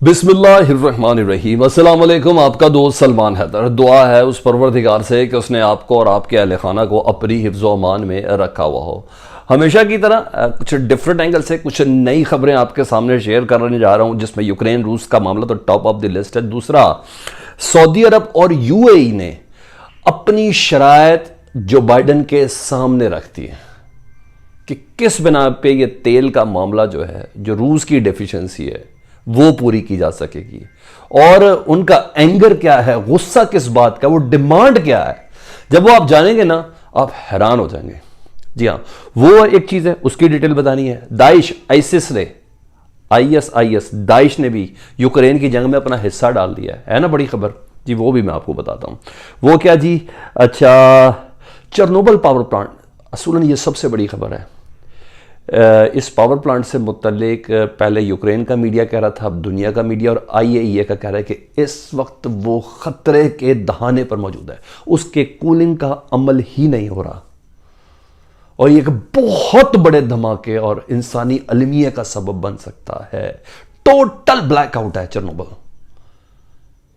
बिस्मिल्लाहिर्रहमानिर्रहीम। अस्सलाम वालेकुम। आपका दोस्त सलमान हैदर। दुआ है उस परवरदिगार से कि उसने आपको और आपके अहल खाना को अपनी हिफ्ज़ व अमान में रखा हुआ हो। हमेशा की तरह कुछ डिफरेंट एंगल से कुछ नई खबरें आपके सामने शेयर करने जा रहा हूं, जिसमें यूक्रेन रूस का मामला तो टॉप ऑफ द लिस्ट है। दूसरा, सऊदी अरब और यूएई ने अपनी शराइत जो बाइडन के सामने रखती है कि किस बिना पे ये तेल का मामला जो है, जो रूस की डेफिशिएंसी है, वो पूरी की जा सकेगी। और उनका एंगर क्या है, गुस्सा किस बात का, वो डिमांड क्या है। जब वो आप जानेंगे ना, आप हैरान हो जाएंगे। जी हाँ, वो एक चीज है, उसकी डिटेल बतानी है। दाइश, आईसिस ने, आईएस दाइश ने भी यूक्रेन की जंग में अपना हिस्सा डाल दिया है ना। बड़ी खबर जी, वो भी मैं आपको बताता हूं। वो क्या जी, अच्छा, चेरनोबिल पावर प्लांट, असूलन ये सबसे बड़ी खबर है। इस पावर प्लांट से मुतल्लिक पहले यूक्रेन का मीडिया कह रहा था, अब दुनिया का मीडिया और आईएईए का कह रहा है कि इस वक्त वो खतरे के दहाने पर मौजूद है, उसके कूलिंग का अमल ही नहीं हो रहा और ये एक बहुत बड़े धमाके और इंसानी अलमिया का सबब बन सकता है। टोटल ब्लैकआउट है चेरनोबिल।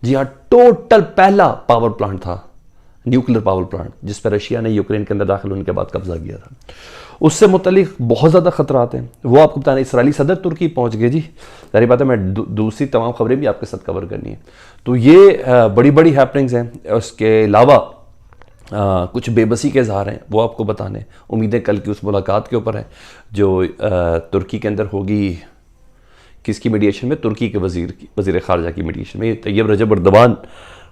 जी हाँ, टोटल पहला पावर प्लांट था, न्यूक्लियर पावर प्लांट, जिस पर रशिया ने यूक्रेन के अंदर दाखिल होने के बाद कब्जा किया था। उससे मुतल्लिक बहुत ज़्यादा खतरात हैं, वो आपको बताना। इसराइली सदर तुर्की पहुंच गए जी, सारी बातें मैं दूसरी तमाम खबरें भी आपके साथ कवर करनी है। तो ये बड़ी बड़ी हैपनिंग्स हैं। उसके अलावा कुछ बेबसी के इजहार हैं, वो आपको बताने। उम्मीदें कल की उस मुलाकात के ऊपर है जो तुर्की के अंदर होगी। किसकी मीडिएशन में? तुर्की के वजीर खारजा की मीडिएशन में। तैयब रजब अर्दवान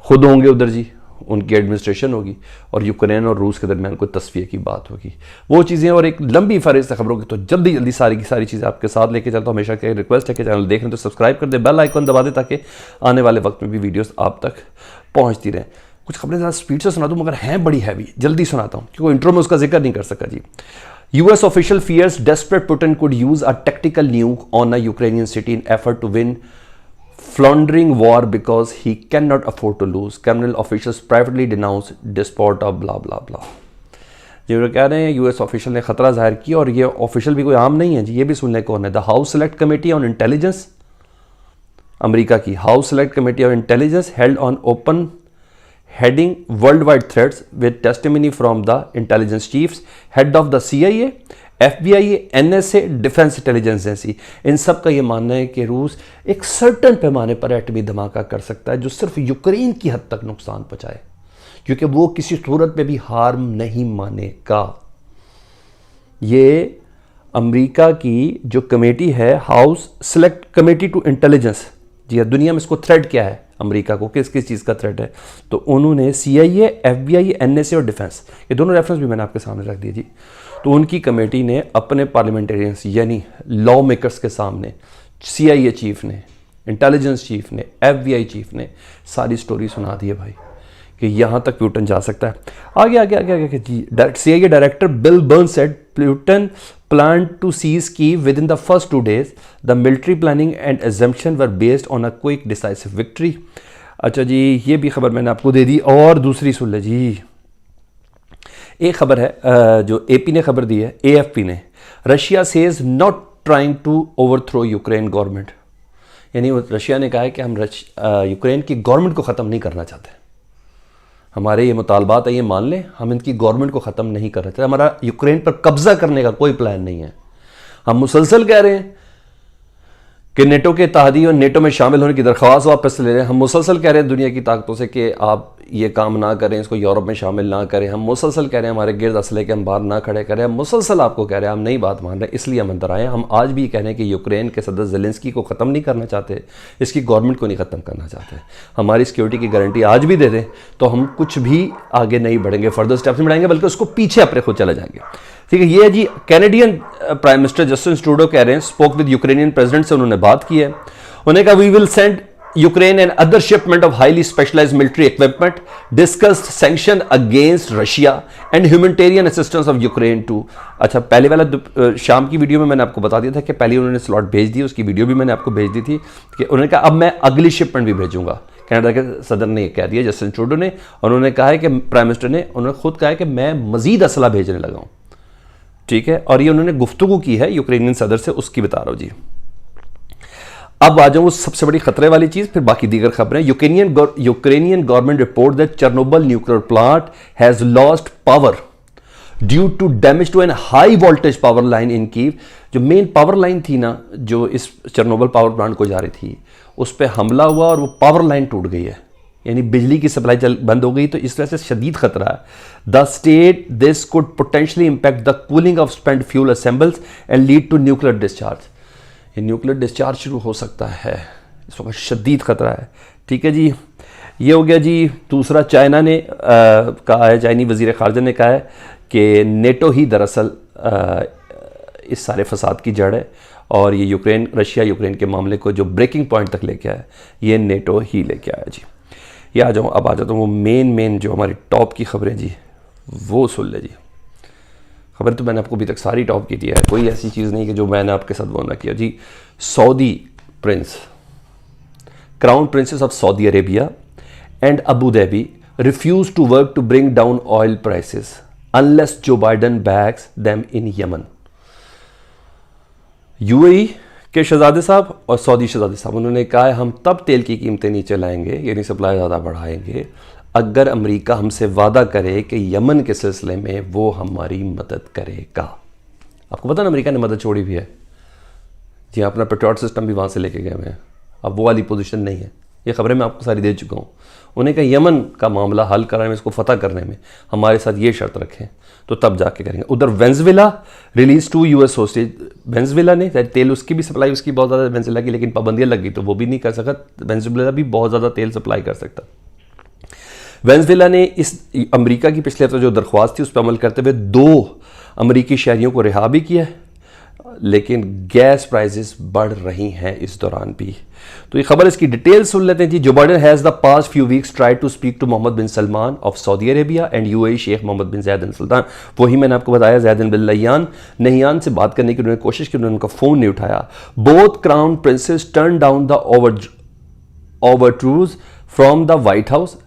खुद होंगे उधर जी, उनकी एडमिनिस्ट्रेशन होगी और यूक्रेन और रूस के दरमियान कोई तस्वीर की बात होगी। वो चीज़ें और एक लंबी फहरिस्त खबरों की, तो जल्दी जल्दी सारी की सारी चीज़ें आपके साथ लेके चलता हूँ। हमेशा की रिक्वेस्ट है कि चैनल देख रहे हैं तो सब्सक्राइब कर दे, बेल आइकन दबा दे, ताकि आने वाले वक्त में भी वीडियोस आप तक पहुँचती रहें। कुछ खबरें ज़्यादा स्पीड से सुना दूँ, मगर हैं बड़ी हैवी, जल्दी सुनाता हूँ क्योंकि इंट्रो में उसका जिक्र नहीं कर सका जी। US official fears desperate Putin could use a tactical nuke on a Ukrainian city in effort to win floundering war because he cannot afford to lose. Kremlin officials privately denounced despot of blah blah blah. जो कह रहे हैं US official ने खतरा जाहिर किया, और ये ऑफिशियल भी कोई आम नहीं है जी, ये भी सुनने कौन है। The house select committee on intelligence, America की house select committee on intelligence held on open heading worldwide threats with testimony from the intelligence chiefs, head of the CIA, FBI, NSA, defence intelligence agency. इन सब का ये मानना है कि रूस एक सर्टन पैमाने पर एटमी धमाका कर सकता है जो सिर्फ यूक्रेन की हद तक नुकसान पहुंचाए, क्योंकि वो किसी सूरत में भी हार्म नहीं मानेगा। ये अमेरिका की जो कमेटी है, house select committee to intelligence, जी हाँ, दुनिया में इसको थ्रेट क्या है, अमेरिका को किस किस चीज़ का थ्रेट है, तो उन्होंने CIA, FBI, NSA और डिफेंस, ये दोनों रेफरेंस भी मैंने आपके सामने रख दिए जी। तो उनकी कमेटी ने अपने पार्लियामेंटेरियंस यानी लॉ मेकर्स के सामने CIA चीफ ने, इंटेलिजेंस चीफ ने, FBI चीफ ने सारी स्टोरी सुना दी है भाई कि यहाँ तक प्यूटन जा सकता है। आगे आगे आगे आगे जी। CIA director bill burn said Putin planned to seize Kyiv within the first 2 days. The military planning and assumption were based on a quick decisive victory. अच्छा जी, ये भी खबर मैंने आपको दे दी, और दूसरी सुन ले जी। एक खबर है जो AP ने खबर दी है, AFP ने। Russia says not trying to overthrow Ukraine government, यानी रशिया ने कहा है कि हम यूक्रेन की गवर्नमेंट को ख़त्म नहीं करना चाहते। हमारे ये मुतालबात है, ये मान लें, हम इनकी गवर्नमेंट को ख़त्म नहीं कर रहे थे। हमारा यूक्रेन पर कब्जा करने का कोई प्लान नहीं है। हम मुसलसल कह रहे हैं कि नेटो के इत्तेहादी और नेटो में शामिल होने की दरख्वास्त वापस ले रहे हैं। हम मुसलसल कह रहे हैं दुनिया की ताकतों से कि आप ये काम ना करें, इसको यूरोप में शामिल ना करें। हम मुसलसल कह रहे हैं हमारे गिर्द असले के हम बाहर ना खड़े करें। हम मुसलसल आपको कह रहे हैं हम नई बात मान रहे हैं, इसलिए हम अंदर आए। हम आज भी कह रहे हैं कि यूक्रेन के सदर ज़ेलेंस्की को ख़त्म नहीं करना चाहते, इसकी गवर्नमेंट को नहीं ख़त्म करना चाहते। हमारी सिक्योरिटी की गारंटी आज भी दे दें तो हम कुछ भी आगे नहीं बढ़ेंगे, फर्दर स्टेप्स नहीं बढ़ाएंगे, बल्कि उसको पीछे अपने खुद चले जाएंगे। ठीक है, ये जी Canadian prime minister Justin Trudeau कह रहे हैं, स्पोक विद यूक्रेनियन प्रेसिडेंट से उन्होंने बात की है। उन्होंने कहा we will send Ukraine and other shipment of highly specialised military equipment, discussed sanction against Russia and humanitarian assistance of Ukraine too. अच्छा, पहले वाला शाम की वीडियो में मैंने आपको बता दिया था कि पहले उन्होंने स्लॉट भेज दी, उसकी वीडियो भी मैंने आपको भेज दी थी कि उन्होंने कहा अब मैं अगली शिपमेंट भी भेजूंगा। कनाडा के सदर ने कह दिया, जस्टिन ट्रूडो ने, और उन्होंने कहा है कि प्राइम मिनिस्टर ने, उन्होंने खुद कहा है कि मैं मजीद असला भेजने लगा हूं। ठीक है, और ये उन्होंने गुफ्तगू की है यूक्रेनियन सदर से, उसकी बता रहा हूं जी। अब आ जाऊँ सबसे बड़ी खतरे वाली चीज़, फिर बाकी दीगर खबरें। Ukrainian government report that Chernobyl nuclear plant has lost power due to damage to an high voltage power line in Kyiv. जो मेन पावर लाइन थी ना, जो इस चेर्नोबिल पावर प्लांट को जा रही थी, उस पर हमला हुआ और वो पावर लाइन टूट गई है, यानी बिजली की सप्लाई बंद हो गई। तो इस तरह से शदीद खतरा है। The state this could potentially impact the cooling of spent fuel assemblies and lead to nuclear discharge. ये न्यूक्लियर डिस्चार्ज शुरू हो सकता है, इस वक्त शदीद खतरा है। ठीक है जी, ये हो गया जी। दूसरा, चाइना ने कहा है, चाइनी वजीर खारजा ने कहा है कि नेटो ही दरअसल इस सारे फसाद की जड़ है, और ये रशिया यूक्रेन के मामले को जो ब्रेकिंग पॉइंट तक लेके आया, ये नेटो ही लेके आया जी। ये अब आ जाता हूँ वो मेन जो हमारी टॉप की खबरें जी, वो सुन ले जी। खबर तो मैंने आपको अभी तक सारी टॉप की दिया है, कोई ऐसी चीज़ नहीं कि जो मैंने आपके साथ वो ना किया जी। Saudi prince, crown princes of Saudi Arabia and Abu Dhabi refuse to work to bring down oil prices unless Joe Biden backs them in Yemen. UAE के शहजादे साहब और सऊदी शहजादे साहब, उन्होंने कहा है हम तब तेल की कीमतें नीचे लाएंगे, यानी सप्लाई ज़्यादा बढ़ाएंगे, अगर अमेरिका हमसे वादा करे कि यमन के सिलसिले में वो हमारी मदद करेगा। आपको पता ना अमेरिका ने मदद छोड़ी भी है जी, अपना पेट्रोल सिस्टम भी वहाँ से लेके गए हुए हैं। अब वो वाली पोजीशन नहीं है, ये खबरें मैं आपको सारी दे चुका हूँ। उन्हें कहा यमन का मामला हल कराने में, इसको फतह करने में हमारे साथ ये शर्त रखें तो तब जाके करेंगे। उधर Venezuela release 2 US hostage. Venezuela ने तेल, उसकी भी सप्लाई उसकी बहुत ज़्यादा वेनेजुएला की, लेकिन पाबंदियाँ लग गई तो वो भी नहीं कर सका। वेनेजुएला भी बहुत ज़्यादा तेल सप्लाई कर सकता। वेनेजुएला ने इस अमेरिका की पिछले हफ्ते जो दरख्वास्त थी उस पर अमल करते हुए 2 अमेरिकी शहरियों को रिहा भी किया है, लेकिन गैस प्राइसेस बढ़ रही हैं इस दौरान भी। तो ये खबर, इसकी डिटेल सुन लेते हैं जी। Joe Biden has the past few weeks try to speak to Mohammed bin Salman of Saudi Arabia and UAE Sheikh Mohammed bin Zayed Al Sultan. वही मैंने आपको बताया, ज़ायद बिन नहियान से बात करने की उन्होंने कोशिश की, उन्होंने उनका फ़ोन नहीं उठाया। Both crown princes turn down the overtures from the White House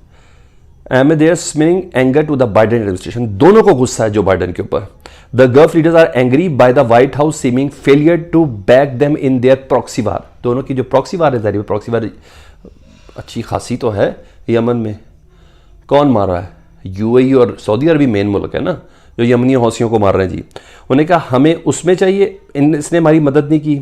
and their seeming anger to the Biden administration. दोनों को गुस्सा है जो बाइडन के ऊपर। The Gulf leaders are angry by the White House seeming failure to back them in their proxy war. दोनों की जो proxy वार है, जारी प्रॉक्सी वार अच्छी खासी तो है यमन में। कौन मार रहा है? यूएई और सऊदी अरब मेन मुल्क है ना, जो यमनी हौसियों को मार रहे हैं जी। उन्हें कहा हमें उसमें चाहिए, इसने हमारी मदद नहीं की।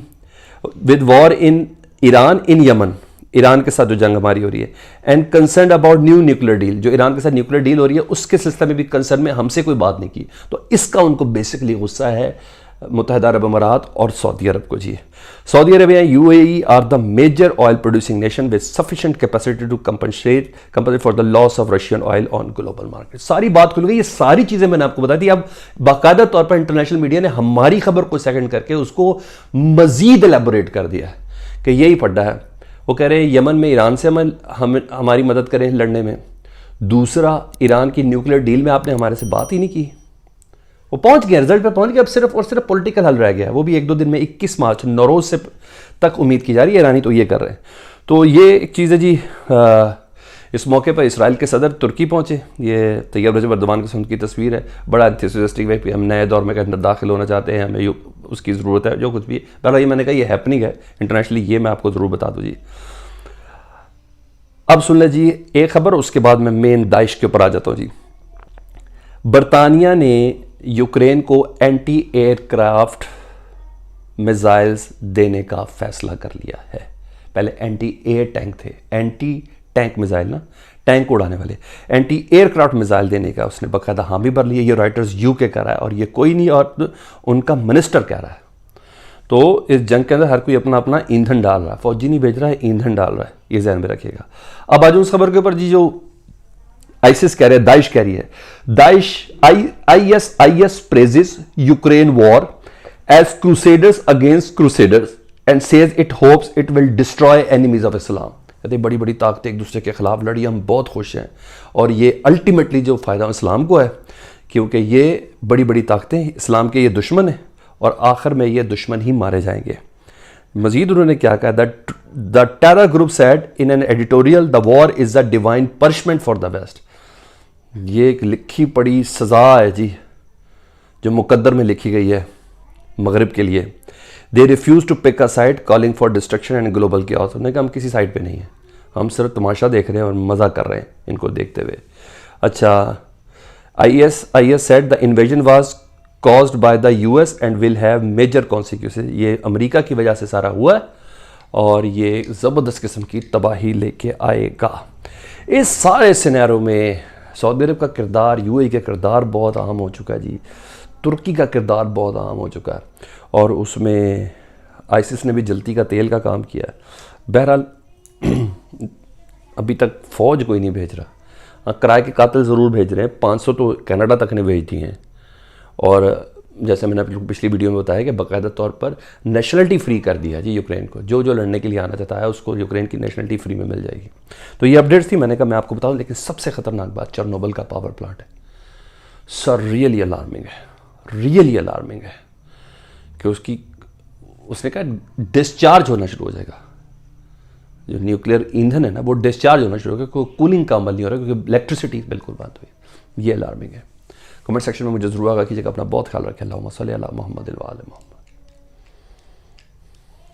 With war in Iran in Yemen, Iran के साथ जो जंग हमारी हो रही है, and concern about new nuclear deal, जो ईरान के साथ न्यूक्लियर डील हो रही है उसके सिलसिले में भी कंसर्न में हमसे कोई बात नहीं की। तो इसका उनको बेसिकली गुस्सा है मुत्तहिदा अरब अमारात और सऊदी अरब को जी। Saudi Arabia UAE are the major oil producing nation with sufficient capacity to compensate for the loss of Russian oil on global market. सारी बात खुल गई, ये सारी चीजें मैंने आपको बता दी। अब बाकायदा तौर पर इंटरनेशनल मीडिया ने हमारी खबर को सेकंड करके उसको मजीद एलेबोरेट कर दिया है कि यही पड्डा है। वो कह रहे हैं यमन में ईरान से हमारी मदद करें लड़ने में। दूसरा, ईरान की न्यूक्लियर डील में आपने हमारे से बात ही नहीं की। वो पहुंच गया, रिजल्ट पे पहुंच गया, अब सिर्फ और सिर्फ पॉलिटिकल हल रह गया है, वो भी 1-2 दिन में। 21 मार्च नौरोज से तक उम्मीद की जा रही है। ईरानी तो ये कर रहे हैं। तो ये एक चीज़ है जी। इस मौके पर इसराइल के सदर तुर्की पहुंचे। ये तैयब रजब अर्दवान की उनकी तस्वीर है। बड़ा एंथुसियास्टिक वे, हम नए दौर में अंदर दाखिल होना चाहते हैं, हमें उसकी ज़रूरत है, जो कुछ भी। बहरहाल ये मैंने कहा ये हैपनिंग है इंटरनेशनली, ये मैं आपको ज़रूर बता दूँ जी। अब सुन ले जी एक खबर, उसके बाद मैं मेन दाइश के ऊपर आ जाता हूँ जी। बरतानिया ने यूक्रेन को एंटी एयरक्राफ्ट मिसाइल्स देने का फैसला कर लिया है। पहले एंटी एयर टैंक थे, एंटी टैंक मिसाइल ना, टैंक उड़ाने वाले, एंटी एयरक्राफ्ट मिसाइल देने का उसने बाकायदा हामी भर लिया। ये रॉयटर्स यूके कह रहा है और ये कोई नहीं, और उनका मिनिस्टर कह रहा है। तो इस जंग के अंदर हर कोई अपना अपना ईंधन डाल रहा है, फौजी नहीं भेज रहा है, ईंधन डाल रहा है, ये ध्यान में रखिएगा। अब आज उस खबर के ऊपर जी, जो आईसिस कह रहे हैं, दाइश कह रही है, Daesh ISIS praises Ukraine war as crusaders against crusaders and says it hopes it will destroy enemies of Islam. कहते बड़ी बड़ी ताकतें एक दूसरे के खिलाफ लड़ी, हम बहुत खुश हैं, और ये अल्टीमेटली जो फ़ायदा इस्लाम को है, क्योंकि ये बड़ी बड़ी ताकतें इस्लाम के ये दुश्मन हैं और आखिर में ये दुश्मन ही मारे जाएंगे। मजीद उन्होंने क्या कहा, that the terror group said in an editorial the war is the divine punishment for the west. ये एक लिखी पड़ी सज़ा है जी, जो मुकद्दर में लिखी गई है मगरिब के लिए। They refuse to pick a side calling for destruction and global chaos। उन्होंने कहा हम किसी साइड पे नहीं हैं, हम सिर्फ तमाशा देख रहे हैं और मज़ा कर रहे हैं इनको देखते हुए। अच्छा, IS said the invasion was caused by the US and will have major consequences। ये अमेरिका की वजह से सारा हुआ है और ये ज़बरदस्त किस्म की तबाही लेके आएगा। इस सारे सिनेरियो में सऊदी अरब का किरदार, UAE का किरदार बहुत अहम हो चुका है जी, तुर्की का किरदार बहुत अहम हो चुका है और उसमें आईसिस ने भी जलती का तेल का काम किया है। बहरहाल अभी तक फ़ौज कोई नहीं भेज रहा, हाँ किराए के कातिल ज़रूर भेज रहे हैं, 500 तो कनाडा तक ने भेज दिए हैं। और जैसे मैंने पिछली वीडियो में बताया कि बाकायदा तौर पर नेशनलिटी फ्री कर दिया जी यूक्रेन को, जो जो लड़ने के लिए आना चाहता है उसको यूक्रेन की नेशनलिटी फ्री में मिल जाएगी। तो ये अपडेट्स थी, मैंने कहा मैं आपको बताऊं। लेकिन सबसे ख़तरनाक बात चेरनोबिल का पावर प्लांट है सर, रियली अलार्मिंग है, रियली अलार्मिंग है कि उसने कहा डिस्चार्ज होना शुरू हो जाएगा, जो न्यूक्लियर ईंधन है ना वो डिस्चार्ज होना शुरू होगा, कोई कूलिंग का अमल नहीं हो रहा क्योंकि इलेक्ट्रिसिटी बिल्कुल बंद हुई। ये अलार्मिंग है। कमेंट सेक्शन में मुझे ज़रूर आगा कीजिएगा। अपना बहुत ख्याल रखें। अल्लाहुम्मा सल्ली अला मुहम्मद व आले मुहम्मद।